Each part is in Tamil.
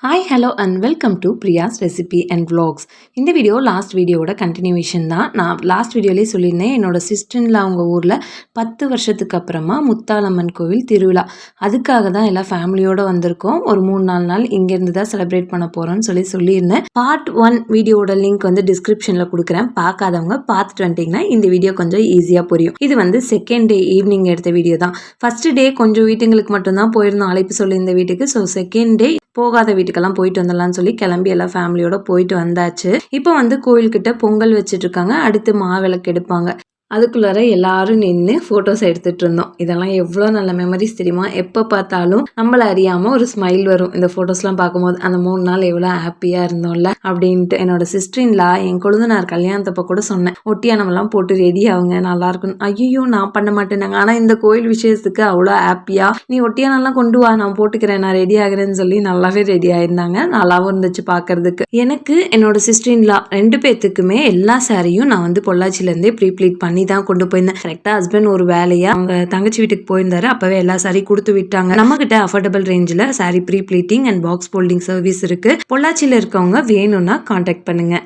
Hi hello and welcome to Priya's recipe and vlogs. இந்த வீடியோ லாஸ்ட் வீடியோவோட கண்டினியூவேஷன் தான். நான் லாஸ்ட் வீடியோலேயே சொல்லியிருந்தேன், என்னோட சிஸ்டரில் அவங்க ஊரில் 10 வருஷத்துக்கு அப்புறமா முத்தாலம்மன் கோவில் திருவிழா. அதுக்காக தான் எல்லாம் ஃபேமிலியோடு வந்திருக்கோம். ஒரு 3-4 நாள் இங்கேருந்து தான் செலிப்ரேட் பண்ண போகிறோன்னு சொல்லியிருந்தேன். பார்ட் 1 வீடியோட லிங்க் வந்து டிஸ்கிரிப்ஷனில் கொடுக்குறேன். பார்க்காதவங்க பார்த்துட்டு வந்துட்டிங்கன்னா இந்த வீடியோ கொஞ்சம் ஈஸியாக புரியும். இது வந்து செகண்ட் டே ஈவினிங் எடுத்த வீடியோ தான். ஃபர்ஸ்ட் டே கொஞ்சம் வீட்டுங்களுக்கு மட்டும்தான் போயிருந்தோம், அழைப்பு சொல்லியிருந்த வீட்டுக்கு. ஸோ செகண்ட் டே போகாத வீட்டுக்கெல்லாம் போயிட்டு வந்துடலாம்னு சொல்லி கிளம்பி எல்லாம் ஃபேமிலியோட போயிட்டு வந்தாச்சு. இப்போ வந்து கோயில்கிட்ட பொங்கல் வச்சுட்டு இருக்காங்க. அடுத்து மாவிளக்கு எடுப்பாங்க. அதுக்குள்ளார எல்லாரும் நின்று ஃபோட்டோஸ் எடுத்துகிட்டு இருந்தோம். இதெல்லாம் எவ்வளோ நல்ல மெமரிஸ் தெரியுமா? எப்போ பார்த்தாலும் நம்மளை அறியாமல் ஒரு ஸ்மைல் வரும் இந்த ஃபோட்டோஸ்லாம் பார்க்கும்போது. அந்த 3 நாள் எவ்வளோ ஹாப்பியாக இருந்தோம்ல அப்படின்ட்டு. என்னோட சிஸ்டரின்லா என் கொழுந்தனார் கல்யாணத்தப்போ கூட சொன்னேன், ஒட்டியானமெல்லாம் போட்டு ரெடி ஆகுங்க, நல்லா இருக்குன்னு. ஐயோ நான் பண்ண மாட்டேனாங்க. ஆனால் இந்த கோயில் விஷயத்துக்கு அவ்வளோ ஹாப்பியாக, நீ ஒட்டியானெல்லாம் கொண்டு வா, நான் போட்டுக்கிறேன், நான் ரெடி ஆகிறேன்னு சொல்லி நல்லாவே ரெடி ஆயிருந்தாங்க. நல்லாவும் இருந்துச்சு பார்க்கறதுக்கு. எனக்கு என்னோட சிஸ்டரின்லா 2 பேர்த்துக்குமே எல்லா சாரியும் நான் வந்து பொள்ளாச்சியிலேருந்தே ப்ரீப்ளீட் பண்ணி தான் கொண்டு போயிருந்தேன். கரெக்டாக ஹஸ்பண்ட் ஒரு வேலையா அவங்க தங்கச்சி வீட்டுக்கு போயிருந்தாரு. அப்பவே எல்லா சாரி கொடுத்து விட்டாங்க. நம்ம கிட்ட அஃபோர்டபுள் ரேஞ்சில் sari pre pleating and box folding service இருக்கு. பொள்ளாச்சியில் இருக்கவங்க வேணும்னா கான்டாக்ட் பண்ணுங்க.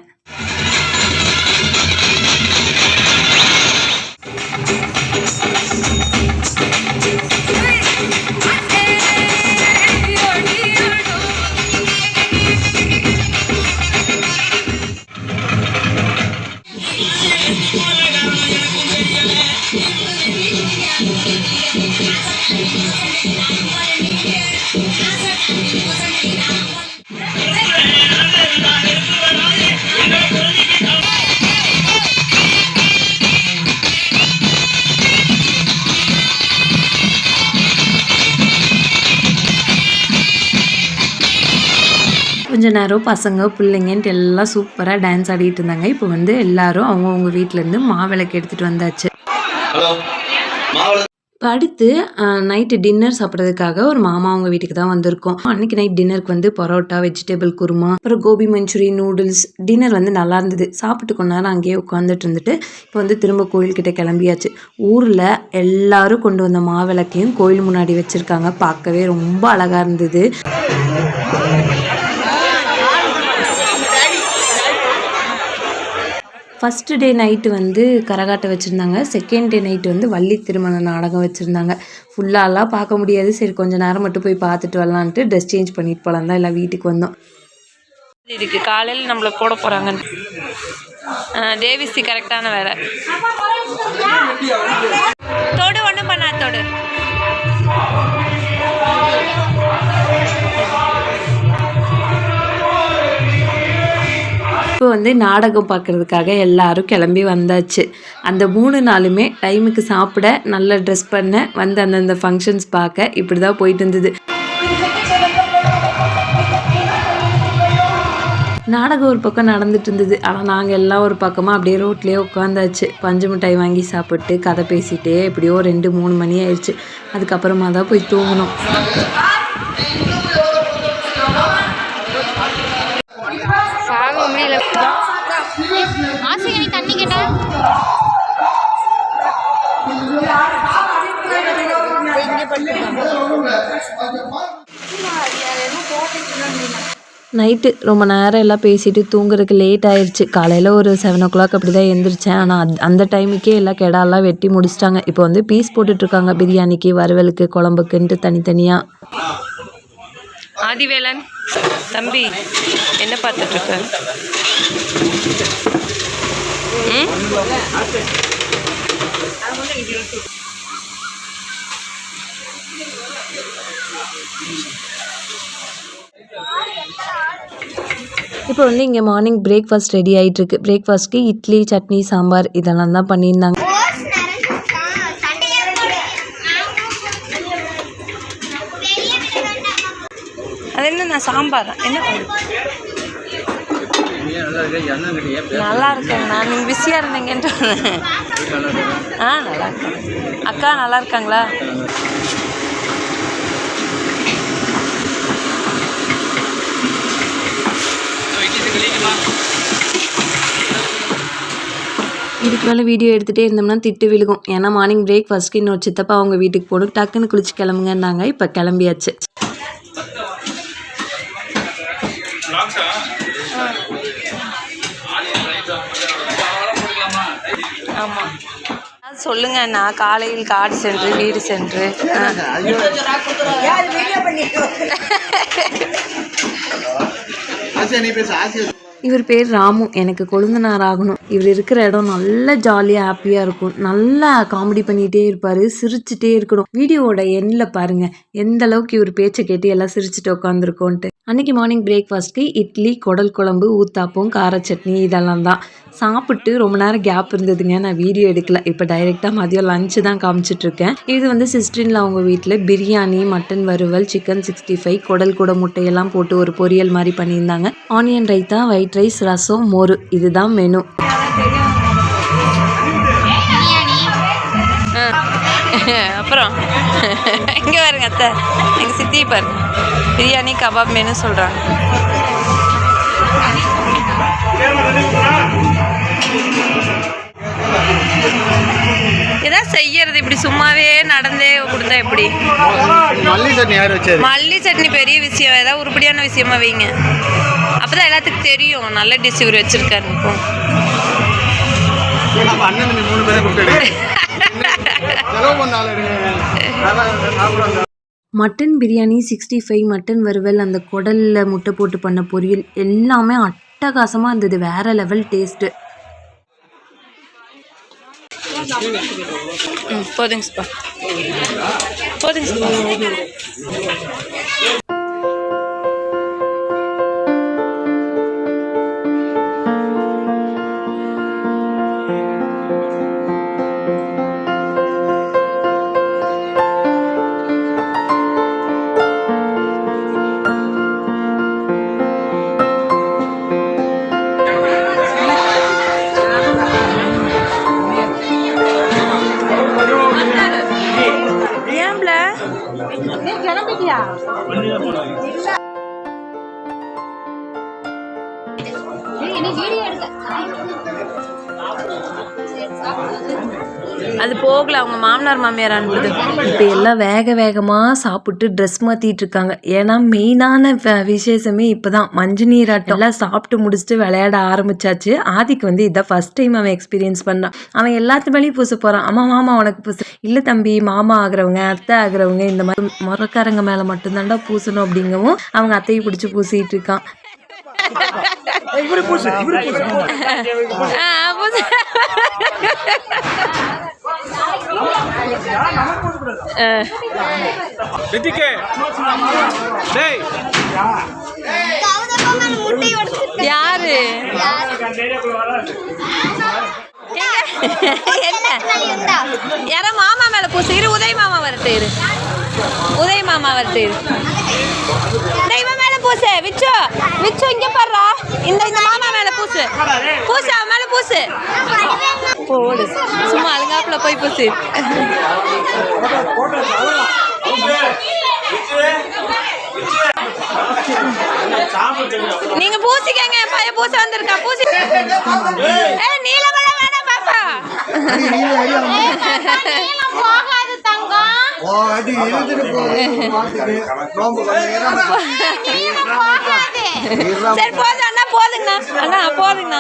கொஞ்ச நேரம் பசங்க பிள்ளைங்கன்ட்டு எல்லாம் சூப்பராக டான்ஸ் ஆடிட்டு இருந்தாங்க. இப்போ வந்து எல்லாரும் அவங்கவுங்க வீட்டிலேருந்து மாவிளக்கு எடுத்துகிட்டு வந்தாச்சு. இப்போ அடுத்து நைட்டு டின்னர் சாப்பிட்றதுக்காக ஒரு மாமா அவங்க வீட்டுக்கு தான் வந்திருக்கோம். அன்றைக்கி நைட் டின்னருக்கு வந்து பரோட்டா, வெஜிடபிள் குருமா, அப்புறம் கோபி மஞ்சூரி, நூடுல்ஸ். டின்னர் வந்து நல்லா இருந்தது. சாப்பிட்டு கொஞ்ச நேரம் அங்கேயே உட்காந்துட்டு இருந்துட்டு இப்போ வந்து திரும்ப கோயில்கிட்ட கிளம்பியாச்சு. ஊரில் எல்லாரும் கொண்டு வந்த மாவிளக்கையும் கோயில் முன்னாடி வச்சுருக்காங்க. பார்க்கவே ரொம்ப அழகாக இருந்தது. ஃபஸ்ட்டு டே நைட்டு வந்து கரகாட்டம் வச்சுருந்தாங்க. செகண்ட் டே நைட்டு வந்து வள்ளி திருமண நாடகம் வச்சுருந்தாங்க. ஃபுல்லாலாம் பார்க்க முடியாது. சரி கொஞ்சம் நேரம் மட்டும் போய் பார்த்துட்டு வரலான்ட்டு ட்ரெஸ் சேஞ்ச் பண்ணிட்டு போகலாம் தான் எல்லாம் வீட்டுக்கு வந்தோம். இதுக்கு காலையில் நம்மளை போட போகிறாங்க. தேவிஸ்ரீ கரெக்டான வேலை. தொடு ஒன்றும் பண்ணா தொடு. இப்போ வந்து நாடகம் பார்க்குறதுக்காக எல்லாரும் கிளம்பி வந்தாச்சு. அந்த 3 நாளுமே டைமுக்கு சாப்பிட, நல்ல ட்ரெஸ் பண்ண, வந்து அந்தந்த ஃபங்க்ஷன்ஸ் பார்க்க இப்படி தான் போயிட்டு இருந்தது. நாடகம் ஒரு பக்கம் நடந்துட்டு இருந்தது. ஆனால் நாங்கள் எல்லாம் ஒரு பக்கமாக அப்படியே ரோட்லேயே உட்காந்தாச்சு. பஞ்சு மிட்டாய் வாங்கி சாப்பிட்டு கதை பேசிகிட்டே எப்படியோ 2-3 மணி ஆயிடுச்சு. அதுக்கப்புறமா தான் போய் தூங்கணும். நைட்டு ரொம்ப நேரம் எல்லாம் பேசிட்டு தூங்குறதுக்கு லேட் ஆயிடுச்சு. காலையில் ஒரு 7 o'clock அப்படி தான் எழுந்திரிச்சேன். ஆனால் அந்த டைமுக்கே எல்லாம் கெடாலாம் வெட்டி முடிச்சிட்டாங்க. இப்போ வந்து பீஸ் போட்டுட்ருக்காங்க பிரியாணிக்கு, வறுவலுக்கு, குழம்புக்குன்ட்டு தனித்தனியாக. ஆதிவேலன் தம்பி என்ன பார்த்துட்ருக்க? இப்போ வந்து இங்கே மார்னிங் பிரேக்ஃபாஸ்ட் ரெடி ஆகிட்டுருக்கு. பிரேக்ஃபாஸ்ட்க்கு இட்லி, சட்னி, சாம்பார் இதெல்லாம் தான் பண்ணியிருந்தாங்க. அது என்ன சாம்பார் என்ன நல்லா இருக்கேன். நான் நீங்கள் பிஸியாக இருந்தீங்கன்ட்டு நல்லா இருக்கேன். அக்கா நல்லா இருக்காங்களா? இதுக்கு மேலே வீடியோ எடுத்துகிட்டே இருந்தோம்னா திட்டு விழுகும். ஏன்னா மார்னிங் பிரேக்ஃபாஸ்ட்க்கு இன்னொரு சித்தப்பா அவங்க வீட்டுக்கு போகணும். டக்குன்னு குளிச்சு கிளம்புங்கன்னாங்க. இப்போ கிளம்பியாச்சு. ஆமாம் சொல்லுங்க அண்ணா. காலையில் காடு சென்று வீடு சென்று இவர் பேர் ராமு. எனக்கு கொழுந்தனார் ஆகணும். இவர் இருக்கிற இடம் நல்ல ஜாலியாக ஹாப்பியாக இருக்கும். நல்லா காமெடி பண்ணிகிட்டே இருப்பார். சிரிச்சுட்டே இருக்கணும். வீடியோவோட எண்ணில் பாருங்கள் எந்த அளவுக்கு இவர் பேச்சை கேட்டு எல்லாம் சிரிச்சுட்டு உட்காந்துருக்கோன்ட்டு. அன்றைக்கி மார்னிங் பிரேக்ஃபாஸ்ட்க்கு இட்லி, குடல் குழம்பு, ஊத்தாப்பம், கார சட்னி இதெல்லாம் தான் சாப்பிட்டு ரொம்ப நேரம் கேப் இருந்ததுங்க. நான் வீடியோ எடுக்கல. இப்போ டைரெக்டாக மதியம் லஞ்சு தான் காமிச்சிட்ருக்கேன். இது வந்து சிஸ்டரின்ல அவங்க வீட்டில் பிரியாணி, மட்டன் வறுவல், சிக்கன் 65, குடல் கூட முட்டையெல்லாம் போட்டு ஒரு பொரியல் மாதிரி பண்ணியிருந்தாங்க. ஆனியன் ரைத்தா, ஒயிட் ரைஸ், ரசம், மோர். இதுதான் மெனு. அப்புறம் இங்கே பாருங்க அத்தை, எங்கள் சித்தி பாருங்க பிரியாணி கபாப் மெனு சொல்கிறாங்க. ஏதாவது செய்யறது இப்படி சும்மாவே நடந்தே கொடுத்தா எப்படி? மல்லி சட்னி பெரிய விஷயம். ஏதாவது உருப்படியான விஷயமா வைங்க. அப்பதான் எல்லாத்துக்கும் தெரியும் நல்ல டிஷ் இவர் வச்சிருக்காரு. மட்டன் பிரியாணி, 65, மட்டன் வறுவல், அந்த குடலில் முட்டை போட்டு பண்ண பொரியல் எல்லாமே அட்டகாசமாக இருந்தது. வேற லெவல் டேஸ்ட்டு. போதுங்கப்பா போதுங்கப்பா. அது போகல, அவங்க மாமனார் மாமியார் அனுப்புது. இப்போ எல்லாம் வேக வேகமாக சாப்பிட்டு ட்ரெஸ் மாற்றிட்டு இருக்காங்க. ஏன்னா மெயினான விசேஷமே இப்போ தான் மஞ்சு நீராட்டம். எல்லாம் சாப்பிட்டு முடிச்சுட்டு விளையாட ஆரம்பிச்சாச்சு. ஆதிக்கு வந்து இதான் ஃபர்ஸ்ட் டைம் அவன் எக்ஸ்பீரியன்ஸ் பண்ணான். அவன் எல்லாத்து மேலேயும் பூச போகிறான். அம்மா மாமா உனக்கு பூசு. இல்லை தம்பி, மாமா ஆகிறவங்க, அத்தை ஆகிறவங்க, இந்த மாதிரி முறக்காரங்க மேலே மட்டும்தான்டா பூசணும் அப்படிங்கவும் அவங்க அத்தையை பிடிச்சி பூசிட்டு இருக்கான். யாரு யாரோ மாமா மேல பூசு. இரு, உதய மாமா வரட்டு. இரு, உதய மாமா வரட்டு. இரு, தெய்வம் மேல பூசு. விச்சு விச்சு இங்க பாருடா. இந்த மாமா மேல பூசு. பூசு, அவன் மேல பூசு. போடு, சும்மா அழுங்காப்புல போய் பூசு. நீங்க பூசிக்கங்க. பையன் பூச வந்திருக்கா. பூசி. நீலமலை வேணாம் பாப்பா. போகாது தங்கம். சரி போதும் அண்ணா, போதுங்கண்ணா. அண்ணா போதுங்கண்ணா.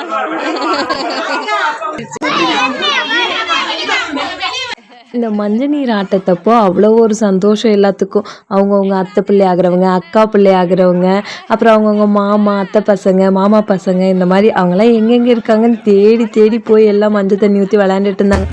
இந்த மஞ்சள் நீர் ஆட்டத்தப்போ அவ்வளோ ஒரு சந்தோஷம் எல்லாத்துக்கும். அவங்கவுங்க அத்தை பிள்ளை ஆகிறவங்க, அக்கா பிள்ளை ஆகிறவங்க, அப்புறம் அவங்கவுங்க மாமா, அத்தை பசங்க, மாமா பசங்க, இந்த மாதிரி அவங்களாம் எங்கெங்கே இருக்காங்கன்னு தேடி தேடி போய் எல்லாம் மஞ்சள் தண்ணி ஊற்றி விளையாண்டுட்டு இருந்தாங்க.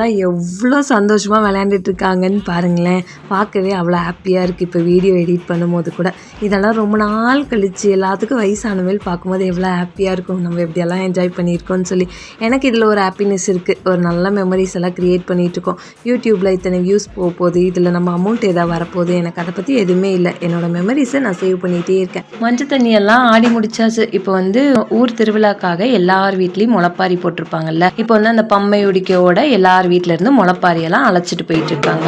எல்லாம் எவ்வளோ சந்தோஷமாக விளையாண்டுட்டு இருக்காங்கன்னு பாருங்களேன். பார்க்கவே அவ்வளோ ஹாப்பியாக இருக்குது. இப்போ வீடியோ எடிட் பண்ணும்போது கூட இதெல்லாம் ரொம்ப நாள் கழித்து எல்லாத்துக்கும் வயசான மேல் பார்க்கும்போது எவ்வளோ ஹாப்பியாக இருக்கும். நம்ம எப்படியெல்லாம் என்ஜாய் பண்ணியிருக்கோம்னு சொல்லி எனக்கு இதில் ஒரு ஹாப்பினஸ் இருக்குது. ஒரு நல்ல மெமரிஸ் எல்லாம் க்ரியேட் பண்ணிகிட்ருக்கோம். யூடியூப்பில் இத்தனை வியூஸ் போகுது, இதில் நம்ம அமௌண்ட் எதாவது வரப்போகுது, எனக்கு அதை பற்றி எதுவுமே இல்லை. என்னோடய மெமரிஸை நான் சேவ் பண்ணிகிட்டே இருக்கேன். மஞ்சள் தண்ணியெல்லாம் ஆடி முடிச்சாச்சு. இப்போ வந்து ஊர் திருவிழாக்காக எல்லார் வீட்லேயும் முளைப்பாரி போட்டிருப்பாங்கல்ல. இப்போ வந்து அந்த பம்மை உடிக்கையோட எல்லார் வீட்டில இருந்து முளைப்பாரியெல்லாம் அழைச்சிட்டு போயிட்டு இருக்காங்க.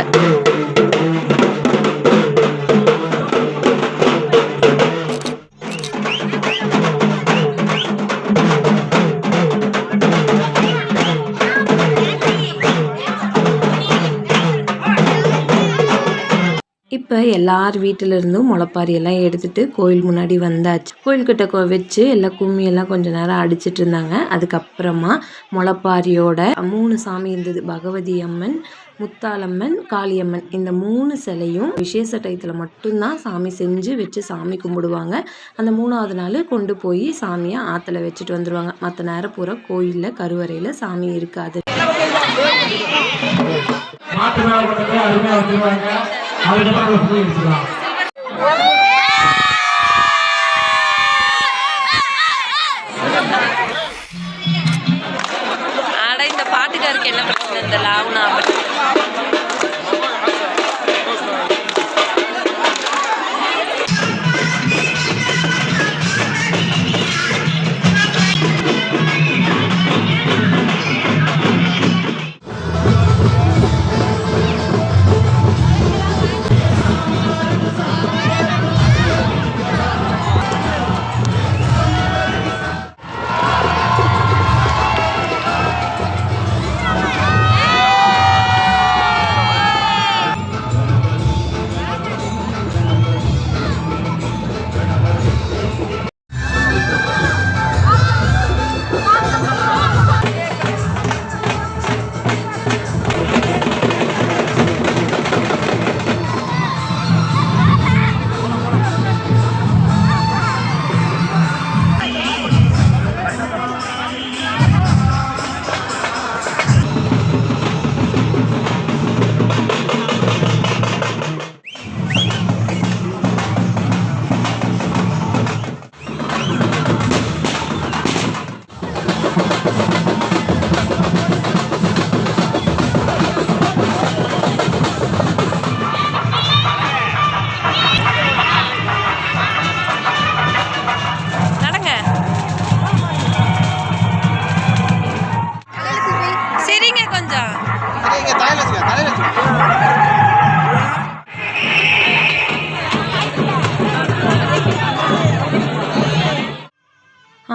இப்போ எல்லார் வீட்டிலேருந்தும் முளைப்பாரியெல்லாம் எடுத்துகிட்டு கோயில் முன்னாடி வந்தாச்சு. கோயில்கிட்ட வச்சு எல்லாம் கும்மியெல்லாம் கொஞ்சம் நேரம் அடிச்சிட்டு இருந்தாங்க. அதுக்கப்புறமா முளைப்பாரியோட 3 சாமி இருந்தது. பகவதி அம்மன், முத்தாலம்மன், காளியம்மன். இந்த 3 சிலையும் விசேஷ டயத்தில் மட்டும்தான் சாமி செஞ்சு வச்சு சாமி கும்பிடுவாங்க. அந்த 3ஆவது நாள் கொண்டு போய் சாமியை ஆற்றுல வச்சுட்டு வந்துடுவாங்க. மற்ற நேரம் பூரா கோயிலில் கருவறையில் சாமி இருக்காது. இந்த பாட்டுக்காருக்கு என்ன பிரச்சனை இந்த லாவணா?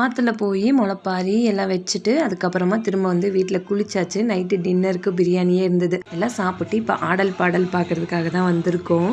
ஆற்றுல போய் முளைப்பாரி எல்லாம் வச்சுட்டு அதுக்கப்புறமா திரும்ப வந்து வீட்டில் குளிச்சாச்சு. நைட்டு டின்னருக்கு பிரியாணியே இருந்தது. எல்லாம் சாப்பிட்டு இப்போ ஆடல் பாடல் பார்க்குறதுக்காக தான் வந்திருக்கோம்.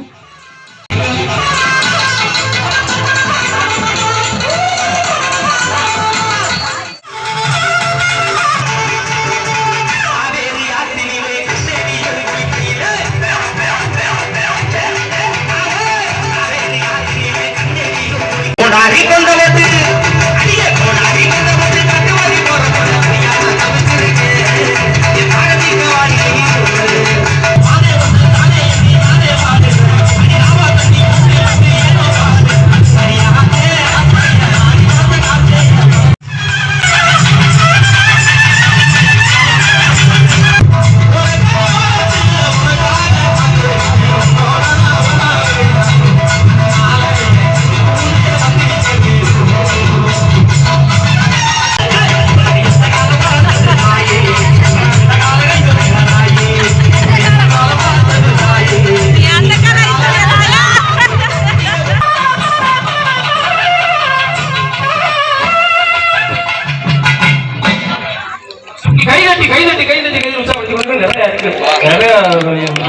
நிறைய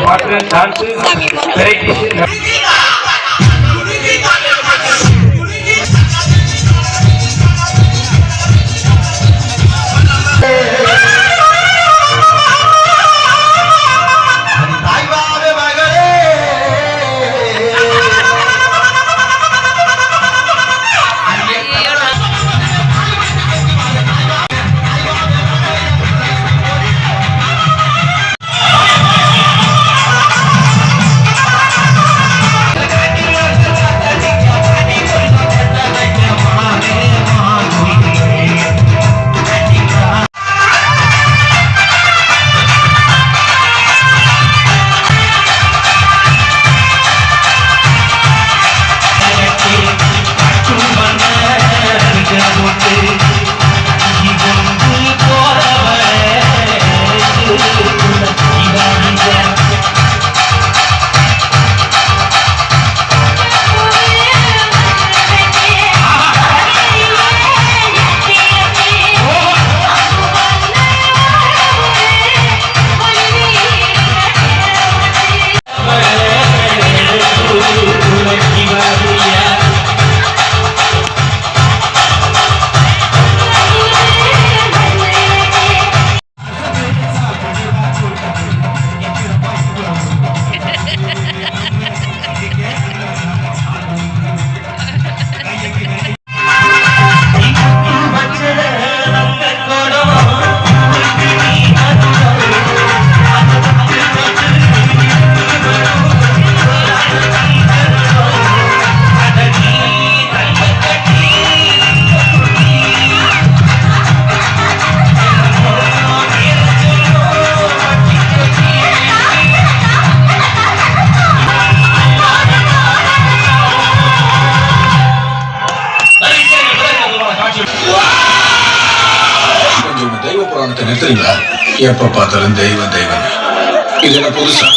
பாட்டு, டான்ஸ், வெரைட்டிஸ். நிறுத்துறீங்களா? எப்ப பார்த்தாலும் தெய்வம் தெய்வம். இது என்ன புதுசா?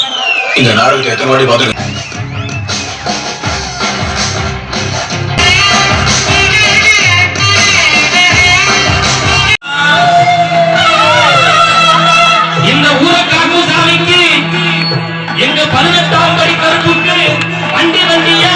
இந்த நாடகத்தை எத்தனை வாடி பார்த்துருக்கேன். இந்த ஊரக்காப்பு சாமிக்கு எங்க 18ஆம் படி கருப்புக்கு வண்டி வண்டியா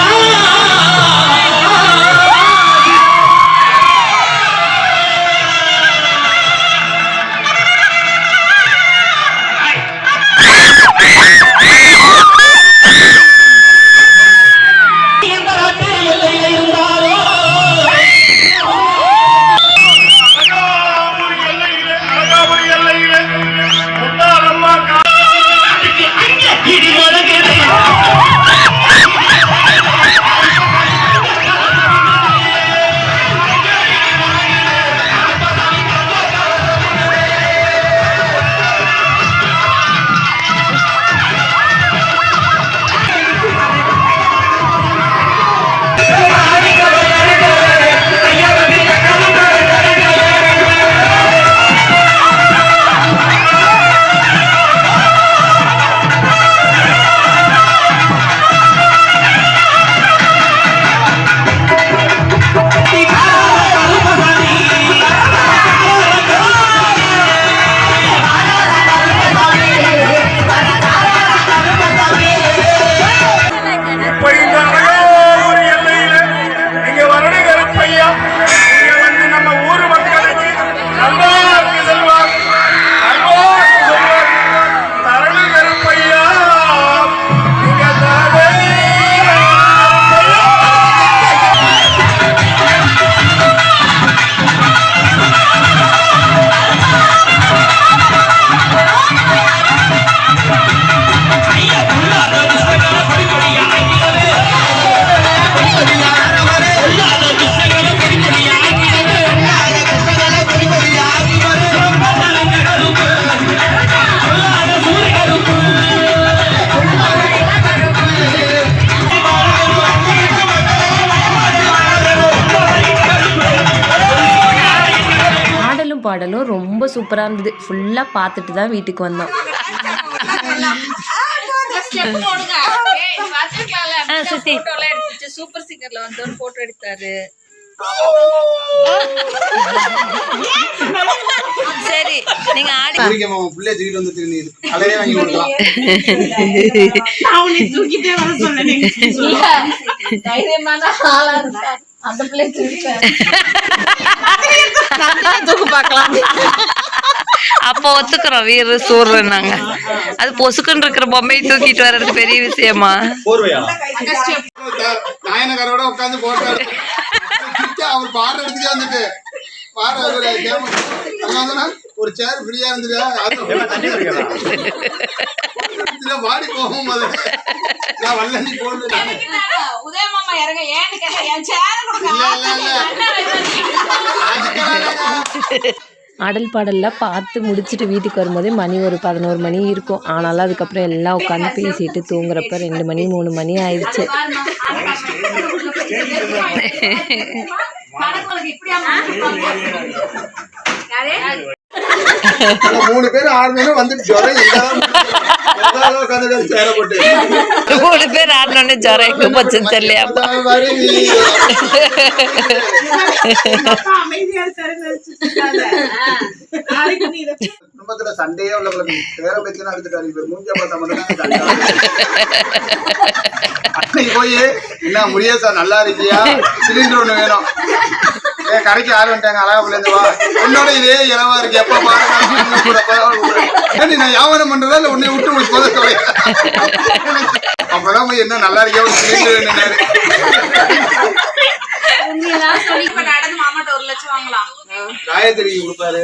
பாடலும் ரொம்ப சூப்பராக இருந்தது. ஃபுல்லாக பார்த்துட்டு தான் வீட்டுக்கு வந்தோம். சூப்பர் சிங்கர்ல வந்து ஒரு போட்டோ எடுத்தாரு. சரி நீங்க ஆடி பிள்ளைய தூக்கிட்டு வந்து அலையே வாங்கி கொடுக்கலாம். தைரியமான ஆளா இருந்தா அந்த பிள்ளை தூக்கு பார்க்கலாம். அப்போ ஒத்துக்கிறோம் வீர சூர்னாங்க. அது பொசுக்குன்னு இருக்கிற பொம்மையை தூக்கிட்டு வர்றது பெரிய விஷயமா? நாயனக்காரோட உட்காந்து போட்டாரு. அவர் பாடுற இடத்துக்கே வந்துட்டு ஒரு சேர் ஃப்ரீயா இருந்தது. வாடி போகும் நான் வல்லி போடுது. உதயமாமா இறங்க ஏன்னு கேட்டா என் சேர் ஆடல் பாடலில் பார்த்து முடிச்சுட்டு வீட்டுக்கு வரும்போதே மணி ஒரு 11 மணி இருக்கும். ஆனாலும் அதுக்கப்புறம் எல்லாம் உட்காந்து பேசிட்டு தூங்குறப்ப 2 மணி 3 மணி ஆயிடுச்சு. மூணு பேர் 6 மணி வந்துட்டு ஜுரம் 3 பேர் ஆடணும்னு ஜுரம் எங்க போச்சுன்னு தெரியலையா? குடும்பத்துல சண்டையே உள்ள பேர பேச்சு எடுத்துட்டாரு. மூஞ்ச பார்த்தா மட்டும் போய் என்ன முடியாது சார், நல்லா இருக்கியா, சிலிண்டர் ஒண்ணு வேணும், கடைக்கு ஆள் வந்துட்டாங்க அழகாப்புல இருந்து வா, உன்னோட இதே இளவா இருக்கு, எப்ப பாருங்க நான் வியாபாரம் பண்றதா இல்ல உன்னை விட்டு போத தொலை. அப்பதான் போய் என்ன நல்லா இருக்கியா, ஒரு சிலிண்டர் வேணும்னாரு. மாமாட்ட 1 லட்சம் வாங்கலாம். காயத்ரி கொடுப்பாரு.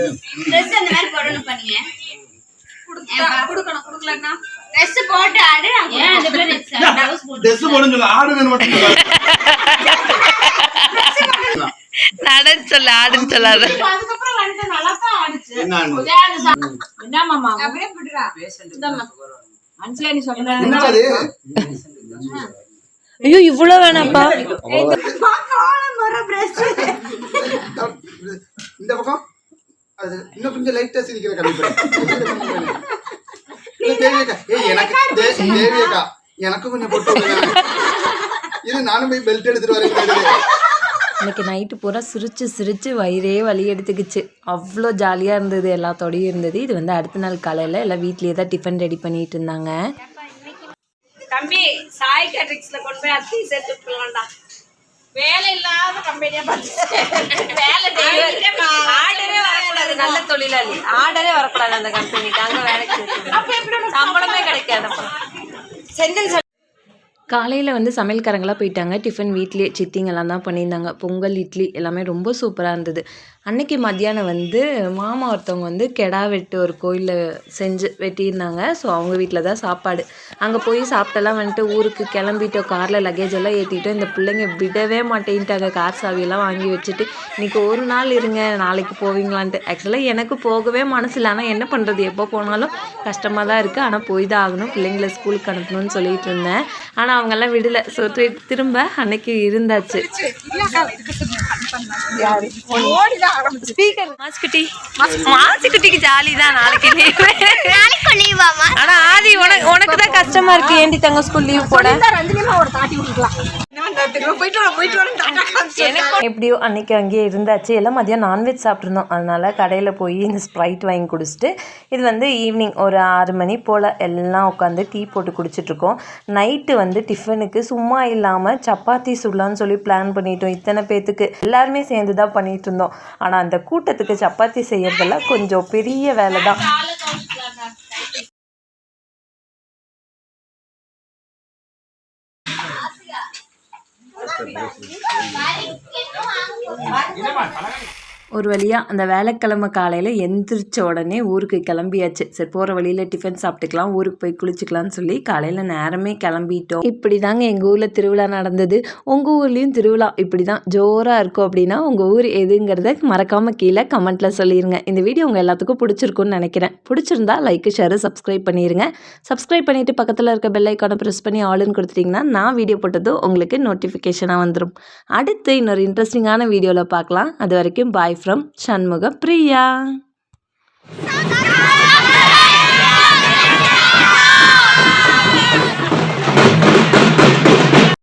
குடுக்கணும் குடுக்கலன்னா ட்ரெஸ் போட்டு ஆடு. ஏன் அந்த பேர் ட்ரெஸ் போடுன்னு சொல்ல, ஆடுன்னு மட்டும் நடன்னு சொல்ல, ஆடுன்னு சொல்லாத. அதுக்கப்புறம் வந்து நல்லா தான் ஆடுச்சு. என்ன மாமா அப்படியே விடுறா இந்தம்மா அன்சல நீ சொல்ற என்னது? ஐயோ இவ்வளவு வேணாப்பா. இந்த பக்கம் அது இன்னும் கொஞ்சம் லைட்டா சிரிக்கிற கம்மி தேவியக்கா தேவியக்கா எனக்கு கொஞ்சம் போட்டு இது நானும் போய் பெல்ட் எடுத்துட்டு வரேன். இன்னைக்கு நைட்டு பூரா சிரித்து வயிறே வலி எடுத்துக்கிச்சு. அவ்வளோ ஜாலியாக இருந்தது, எல்லாத்தோடையும் இருந்தது. இது வந்து அடுத்த நாள் காலையில் எல்லாம் வீட்லேயே தான் டிஃபன் ரெடி பண்ணிட்டு இருந்தாங்க. தம்பி சாய் கேட்ரிக்ஸ்ல கொண்டு போய் அத்தி சேர்த்து விட்டுலாம்டா. வேலை இல்லாத கம்பெனியா பார்த்து வேலை ஆர்டரே வரக்கூடாது. நல்ல தொழிலாளி ஆர்டரே வரக்கூடாது அந்த கம்பெனிக்கு. அங்கே வேலைக்கு சம்பளமே கிடைக்காது. செந்தில் காலையில் வந்து சமையல்காரங்களாம் போயிட்டாங்க. டிஃபன் வீட்லேயே சித்திங்கெல்லாம் தான் பண்ணியிருந்தாங்க. பொங்கல், இட்லி எல்லாமே ரொம்ப சூப்பராக இருந்தது. அன்றைக்கி மத்தியானம் வந்து மாமா ஒருத்தவங்க வந்து கெடா வெட்டு ஒரு கோயிலில் செஞ்சு வெட்டியிருந்தாங்க. ஸோ அவங்க வீட்டில் தான் சாப்பாடு. அங்கே போய் சாப்பிட்டெல்லாம் வந்துட்டு ஊருக்கு கிளம்பிட்டோம். காரில் லக்கேஜ் எல்லாம் ஏற்றிட்டோம். இந்த பிள்ளைங்க விடவே மாட்டேன்ட்டாங்க. கார் சாவியெல்லாம் வாங்கி வச்சுட்டு இன்றைக்கி ஒரு நாள் இருங்க, நாளைக்கு போவீங்களான்ட்டு. ஆக்சுவலாக எனக்கு போகவே மனசு இல்லை. ஆனால் என்ன பண்ணுறது, எப்போ போனாலும் கஷ்டமாக தான் இருக்குது. ஆனால் போய் தான் ஆகணும், பிள்ளைங்களை ஸ்கூலுக்கு அனுப்பணும்னு சொல்லிட்டு இருந்தேன். ஆனால் அவங்கெல்லாம் விடலை. ஸோ திரும்ப அன்னைக்கு இருந்தாச்சு. ஸ்பீக்கர் மாசிக்குட்டிக்கு ஜாலி தான். நாளைக்கு லீவ். ஆனா ஆதி உனக்கு தான் கஷ்டமா இருக்கு. ஏண்டி தங்க ஸ்கூல் லீவ் போட? எப்படியோ அன்னைக்கு அங்கேயே இருந்தாச்சு. எல்லாம் மதியம் நான்வெஜ் சாப்பிட்ருந்தோம். அதனால கடையில் போய் இந்த ஸ்ப்ரைட் வாங்கி குடிச்சிட்டு, இது வந்து ஈவினிங் ஒரு 6 மணி போல் எல்லாம் உட்காந்து டீ போட்டு குடிச்சிட்ருக்கோம். நைட்டு வந்து டிஃபனுக்கு சும்மா இல்லாமல் சப்பாத்தி சுடலான்னு சொல்லி பிளான் பண்ணிட்டோம். இத்தனை பேத்துக்கு எல்லாருமே சேர்ந்து தான் பண்ணிட்டு இருந்தோம். ஆனால் அந்த கூட்டத்துக்கு சப்பாத்தி செய்யறதெல்லாம் கொஞ்சம் பெரிய வேலை தான். ஒரு வழியாக அந்த வேலைக்கிழமை காலையில் எந்திரிச்ச உடனே ஊருக்கு கிளம்பியாச்சு. சரி, போகிற வழியில் டிஃபன் சாப்பிட்டுக்கலாம், ஊருக்கு போய் குளிச்சுக்கலாம்னு சொல்லி காலையில் நேரமே கிளம்பிட்டோம். இப்படி தாங்க எங்கள் ஊரில் திருவிழா நடந்தது. உங்கள் ஊர்லேயும் திருவிழா இப்படி தான் ஜோராக இருக்கும் அப்படின்னா உங்கள் ஊர் எதுங்கிறத மறக்காமல் கீழே கமெண்ட்டில் சொல்லிடுங்க. இந்த வீடியோ உங்கள் எல்லாத்துக்கும் பிடிச்சிருக்குன்னு நினைக்கிறேன். பிடிச்சிருந்தா லைக், ஷேர், சப்ஸ்கிரைப் பண்ணிடுங்க. சப்ஸ்கிரைப் பண்ணிவிட்டு பக்கத்தில் இருக்க பெல் ஐக்கானை ப்ரெஸ் பண்ணி ஆளுன்னு கொடுத்துட்டிங்கன்னா நான் வீடியோ போட்டதும் உங்களுக்கு நோட்டிஃபிகேஷனாக வந்துடும். அடுத்து இன்னொரு இன்ட்ரெஸ்டிங்கான வீடியோவில் பார்க்கலாம். அது வரைக்கும் பாய் from Shanmuga Priya.